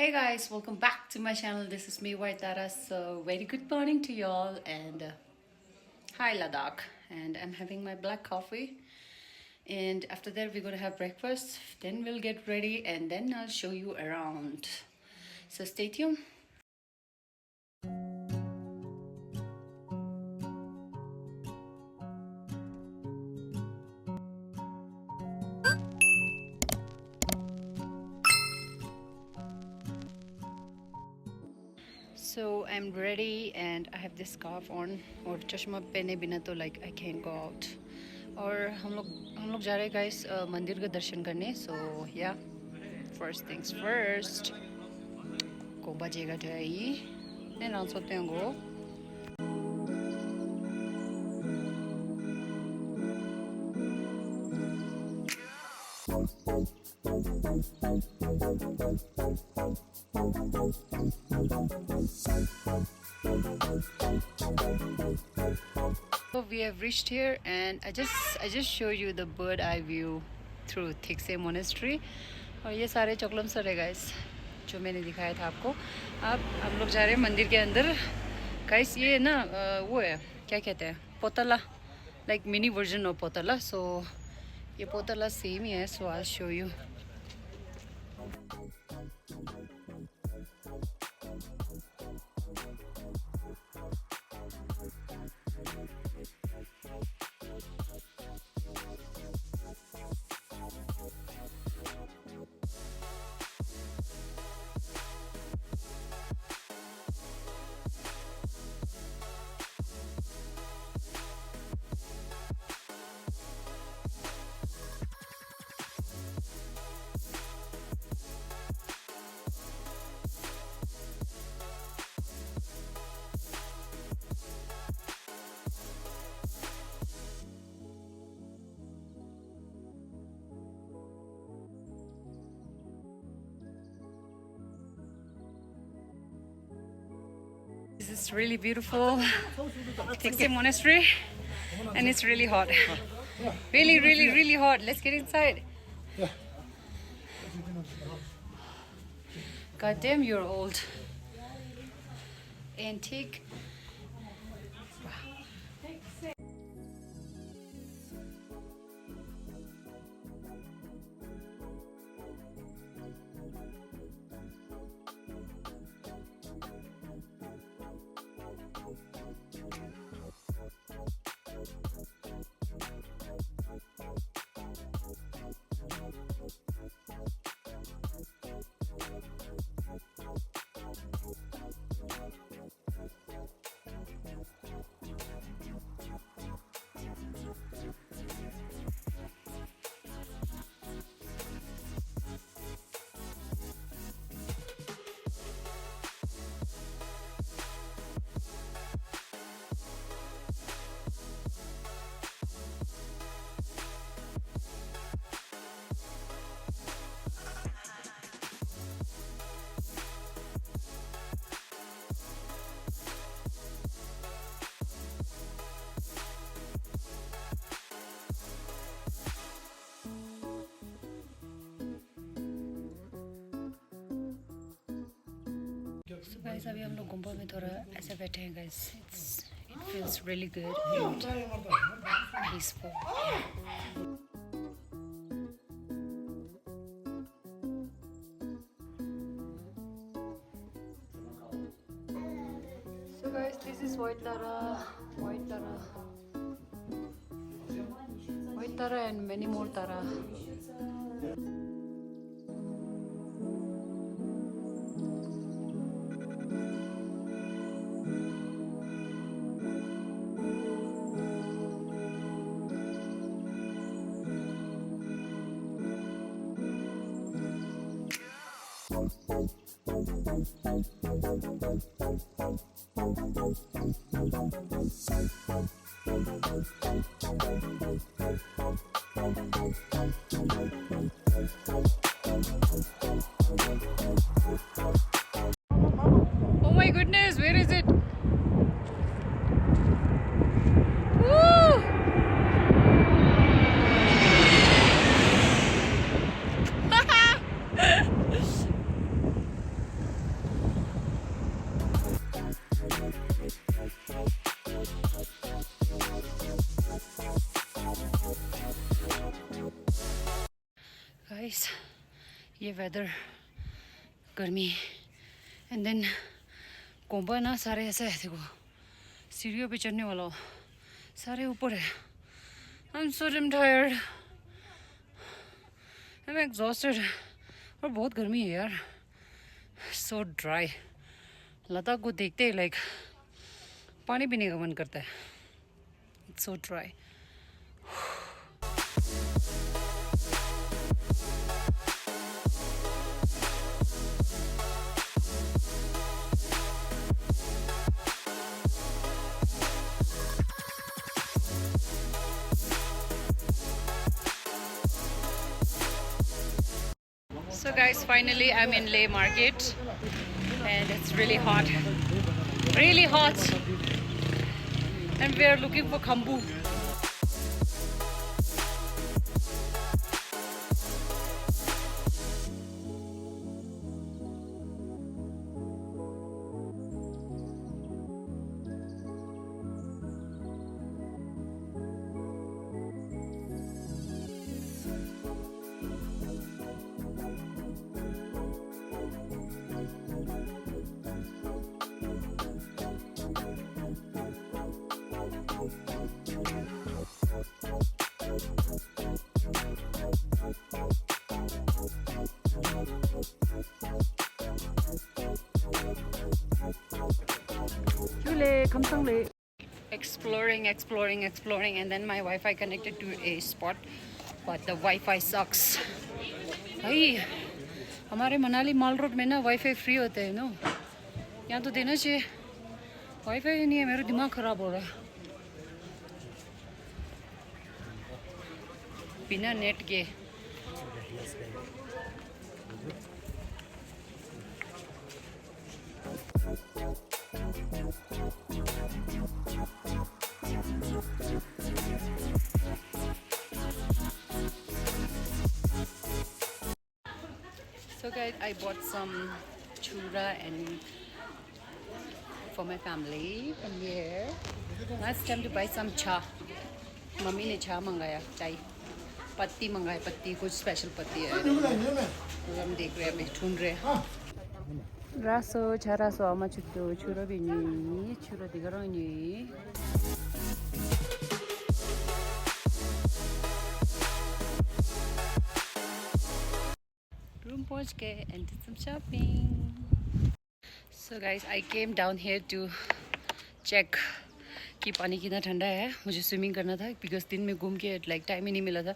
Hey guys, welcome back to my channel. This is me, White Tara. So, very good morning to y'all, and hi Ladakh. And I'm having my black coffee. And after that, we're gonna have breakfast. Then we'll get ready, and then I'll show you around. So, stay tuned. So I'm ready and I have this scarf on और चश्मा पहने बिना तो like I can't go out. और हम लोग जा रहे हैं guys मंदिर का दर्शन करने. So yeah, first things first. Kung bajega tayo. Then also tengo. So we have reached here, and I just show you the bird eye view through Thiksey Monastery. और ये सारे चोकलम सर है गाइस जो मैंने दिखाया था आपको. अब हम लोग जा रहे हैं मंदिर के अंदर. गाइस ये ना वो है, क्या कहते हैं, Potala, like mini version of Potala. So ये पोतला सेम ही है. So I show you. This is really beautiful Thiksey Monastery, and it's really hot. Really hot. Let's get inside. God damn, you're old. Antique. So guys, अभी हम लोग गुम्बा में थोड़ा ऐसे बैठे हैं guys. It feels really good and peaceful. So guys, this is White Tara, and many more Tara. Oh my goodness, where is it? Woo! ये वेदर, गर्मी, एंड देन कोंबा ना सारे ऐसे है, देखो सीढ़ियों पे चढ़ने वाला हो, सारे ऊपर है. I'm so damn tired. I'm exhausted. और बहुत गर्मी है यार. So dry. लद्दाख को देखते ही लाइक पानी पीने का मन करता है. It's so dry. So guys, finally I'm in Leh Market and it's really hot, and we are looking for Khambu. Exploring, and then my Wi-Fi connected to a spot, but the Wi-Fi sucks. भाई हमारे Manali mall road में ना wifi free होते हैं no, यहाँ तो देना चाहिए. वाईफाई नहीं है, मेरा दिमाग खराब हो रहा है बिना नेट के. So guys, I bought some chura and for my family from here. Now it's time to buy some cha. Mummy ने cha मंगाया, चाय पत्ती मंगाया, पत्ती कुछ स्पेशल पत्ती है. तो हम देख रहे हैं, अभी ढूंढ रहे हैं. रासो 차라서 아마 주도 추러비니 추러디가라니. Room पहुंच गए and did some shopping. So guys, I came down here to check कि पानी कितना ठंडा है. मुझे स्विमिंग करना था बिकॉज दिन में घूम के लाइक टाइम ही नहीं मिला था.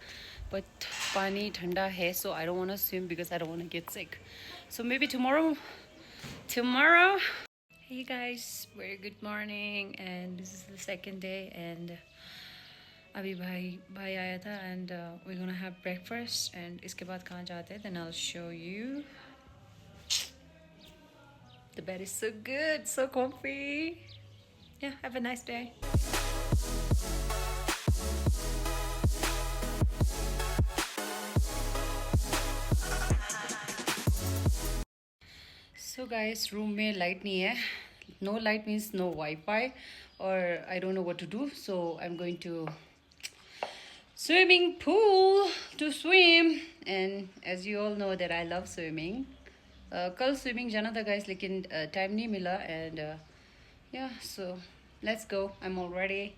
बट पानी ठंडा है, so I don't want to swim because I don't want to get sick. So maybe tomorrow. Hey guys, very good morning, and this is the second day, and अभी भाई आया था, and we're gonna have breakfast, and इसके बाद कहाँ जाते हैं, then I'll show you. The bed is so good, so comfy. Yeah, have a nice day. So guys, room में light नहीं है. No light means no Wi-Fi, or I don't know what to do. So I'm going to swimming pool to swim. And as you all know that I love swimming. कल swimming जाना था guys, लेकिन time नहीं मिला, and yeah, so let's go. I'm all ready.